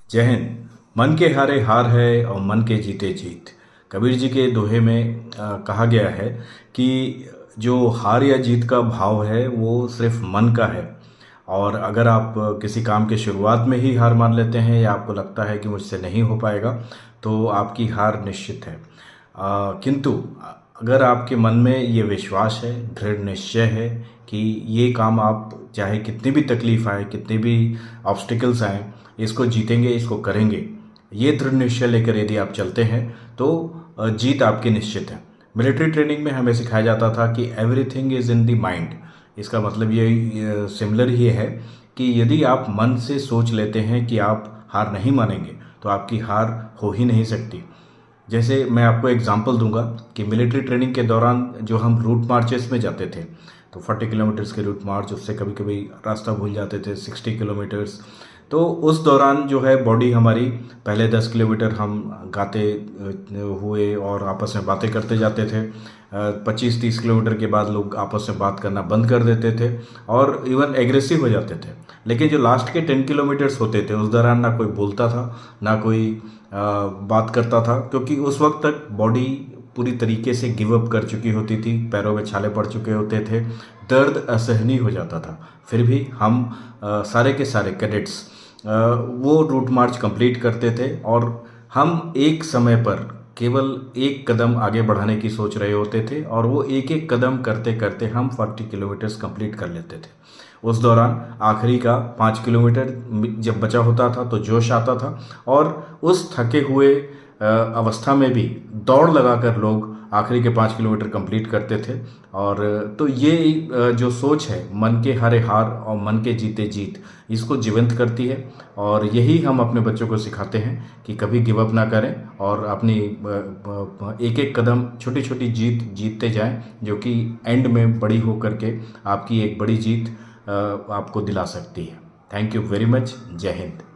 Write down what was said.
जय हिंद। मन के हारे हार है और मन के जीते जीत। कबीर जी के दोहे में कहा गया है कि जो हार या जीत का भाव है वो सिर्फ मन का है। और अगर आप किसी काम के शुरुआत में ही हार मान लेते हैं या आपको लगता है कि मुझसे नहीं हो पाएगा तो आपकी हार निश्चित है। किंतु अगर आपके मन में ये विश्वास है, दृढ़ निश्चय है कि ये काम आप चाहे कितनी भी तकलीफ आए, कितने भी ऑब्स्टिकल्स आए, इसको जीतेंगे, इसको करेंगे, ये दृढ़ निश्चय लेकर यदि आप चलते हैं तो जीत आपकी निश्चित है। मिलिट्री ट्रेनिंग में हमें सिखाया जाता था कि everything is in the mind. इसका मतलब ये सिमिलर ही है कि यदि आप मन से सोच लेते हैं कि आप हार नहीं मानेंगे तो आपकी हार हो ही नहीं सकती। जैसे मैं आपको एग्जांपल दूंगा कि मिलिट्री ट्रेनिंग के दौरान जो हम रूट मार्चेस में जाते थे तो 40 किलोमीटर्स के रूट मार्च, उससे कभी कभी रास्ता भूल जाते थे 60 किलोमीटर्स। तो उस दौरान जो है बॉडी हमारी पहले 10 किलोमीटर हम गाते हुए और आपस में बातें करते जाते थे। 25-30 किलोमीटर के बाद लोग आपस में बात करना बंद कर देते थे और इवन एग्रेसिव हो जाते थे। लेकिन जो लास्ट के 10 किलोमीटर्स होते थे उस दौरान ना कोई बोलता था, ना कोई बात करता था, क्योंकि उस वक्त तक बॉडी पूरी तरीके से गिव अप कर चुकी होती थी, पैरों में छाले पड़ चुके होते थे, दर्द असहनीय हो जाता था। फिर भी हम सारे के सारे कैडेट्स वो रूट मार्च कंप्लीट करते थे और हम एक समय पर केवल एक कदम आगे बढ़ाने की सोच रहे होते थे और वो एक एक कदम करते करते हम 40 किलोमीटर्स कंप्लीट कर लेते थे। उस दौरान आखिरी का 5 किलोमीटर जब बचा होता था तो जोश आता था और उस थके हुए अवस्था में भी दौड़ लगाकर लोग आखिरी के 5 किलोमीटर कंप्लीट करते थे। और तो ये जो सोच है, मन के हारे हार और मन के जीते जीत, इसको जीवंत करती है। और यही हम अपने बच्चों को सिखाते हैं कि कभी गिव अप ना करें और अपनी एक एक कदम, छोटी छोटी जीत जीतते जाएं, जो कि एंड में बड़ी हो करके आपकी एक बड़ी जीत आपको दिला सकती है। Thank you very much. जय हिंद।